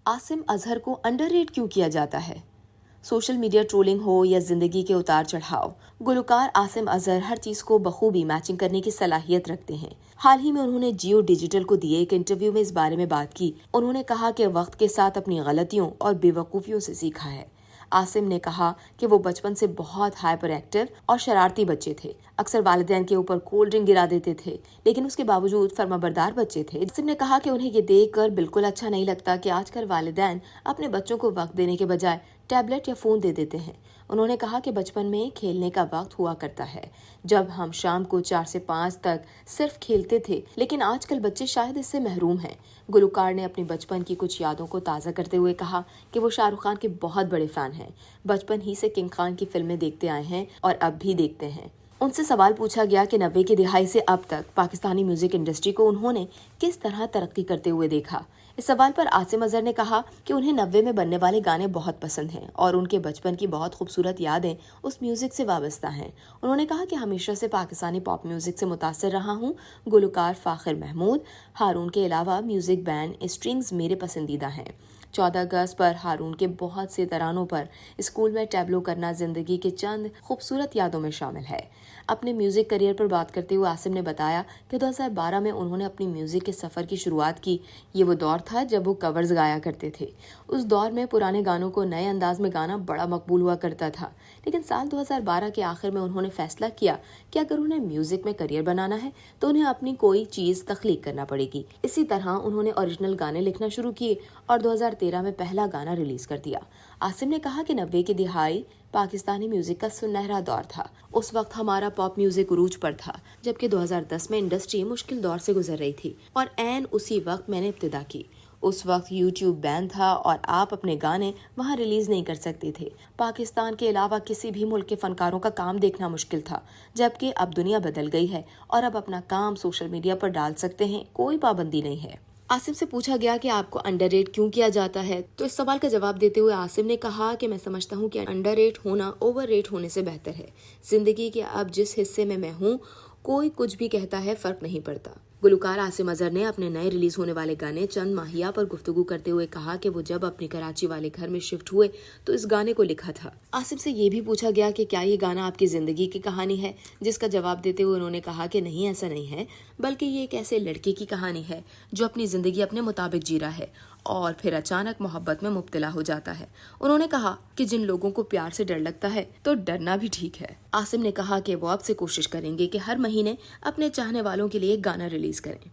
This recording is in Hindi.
आसिम अजहर को अंडररेट क्यों किया जाता है? सोशल मीडिया ट्रोलिंग हो या जिंदगी के उतार चढ़ाव, गुलकार आसिम अजहर हर चीज को बखूबी मैचिंग करने की सलाहियत रखते हैं। हाल ही में उन्होंने जियो डिजिटल को दिए एक इंटरव्यू में इस बारे में बात की। उन्होंने कहा कि वक्त के साथ अपनी गलतियों और बेवकूफियों से सीखा है। आसिम ने कहा कि वो बचपन से बहुत हाइपर एक्टिव और शरारती बच्चे थे। अक्सर वालिदैन के ऊपर कोल्ड ड्रिंक गिरा देते थे, लेकिन उसके बावजूद फर्माबरदार बच्चे थे। आसिम ने कहा कि उन्हें ये देखकर बिल्कुल अच्छा नहीं लगता कि आजकल वालिदैन अपने बच्चों को वक्त देने के बजाय टैबलेट या फोन दे देते हैं। उन्होंने कहा कि बचपन में खेलने का वक्त हुआ करता है, जब हम शाम को 4 से 5 तक सिर्फ खेलते थे, लेकिन आजकल बच्चे शायद इससे महरूम हैं। गुलकार ने अपने बचपन की कुछ यादों को ताज़ा करते हुए कहा कि वो शाहरुख खान के बहुत बड़े फैन हैं। बचपन ही से किंग खान की फिल्में देखते आए हैं और अब भी देखते हैं। उनसे सवाल पूछा गया कि 90 की दिहाई से अब तक पाकिस्तानी म्यूजिक इंडस्ट्री को उन्होंने किस तरह तरक्की करते हुए देखा। इस सवाल पर आसिम अजहर ने कहा कि उन्हें 90 में बनने वाले गाने बहुत पसंद हैं और उनके बचपन की बहुत खूबसूरत यादें उस म्यूजिक से वाबस्ता हैं। उन्होंने कहा कि हमेशा से पाकिस्तानी पॉप म्यूजिक से मुतासर रहा हूँ। गुलकार फाखिर महमूद, हारून के अलावा म्यूजिक बैंड स्ट्रिंग्स मेरे पसंदीदा हैं। 14 अगस्त पर हारून के बहुत से तरानों पर स्कूल में टैबलो करना जिंदगी के चंद खूबसूरत यादों में शामिल है। अपने म्यूजिक करियर पर बात करते हुए आसिम ने बताया कि 2012 में उन्होंने अपनी म्यूजिक के सफर की शुरुआत की। ये वो दौर था जब वो कवर्स गाया करते थे। उस दौर में पुराने गानों को नए अंदाज में गाना बड़ा मकबूल हुआ करता था, लेकिन साल 2012 के आखिर में उन्होंने फैसला किया कि अगर उन्हें म्यूजिक में करियर बनाना है तो उन्हें अपनी कोई चीज तख्लीक करना पड़ेगी। इसी तरह उन्होंने ओरिजिनल गाने लिखना शुरू किए और 2013 में पहला गाना रिलीज कर दिया। आसिम ने कहा कि 90 की दिहाई पाकिस्तानी म्यूजिक का सुनहरा दौर था। उस वक्त हमारा पॉप म्यूजिक उरूज पर था, जबकि 2010 में इंडस्ट्री मुश्किल दौर से गुजर रही थी और ऐन उसी वक्त मैंने इब्तिदा की। उस वक्त यूट्यूब बैन था और आप अपने गाने वहां रिलीज नहीं कर सकते थे। पाकिस्तान के अलावा किसी भी मुल्क के फनकारों का काम देखना मुश्किल था, जबकि अब दुनिया बदल गई है और अब अपना काम सोशल मीडिया पर डाल सकते हैं, कोई पाबंदी नहीं है। आसिम से पूछा गया कि आपको अंडररेट क्यों किया जाता है, तो इस सवाल का जवाब देते हुए आसिम ने कहा कि मैं समझता हूं कि अंडररेट होना ओवररेट होने से बेहतर है। जिंदगी के अब जिस हिस्से में मैं हूं, कोई कुछ भी कहता है, फर्क नहीं पड़ता। गुलकार आसिम अजहर ने अपने नए रिलीज होने वाले गाने चंद माहिया पर गुफ्तगू करते हुए कहा कि वो जब अपने कराची वाले घर में शिफ्ट हुए तो इस गाने को लिखा था। आसिम से ये भी पूछा गया कि क्या ये गाना आपकी जिंदगी की कहानी है, जिसका जवाब देते हुए उन्होंने कहा कि नहीं, ऐसा नहीं है, बल्कि ये एक ऐसे लड़के की कहानी है जो अपनी जिंदगी अपने मुताबिक जी रहा है और फिर अचानक मोहब्बत में मुब्तला हो जाता है। उन्होंने कहा कि जिन लोगों को प्यार से डर लगता है तो डरना भी ठीक है। आसिम ने कहा कि वो अब से कोशिश करेंगे कि हर महीने अपने चाहने वालों के लिए एक गाना रिलीज करें।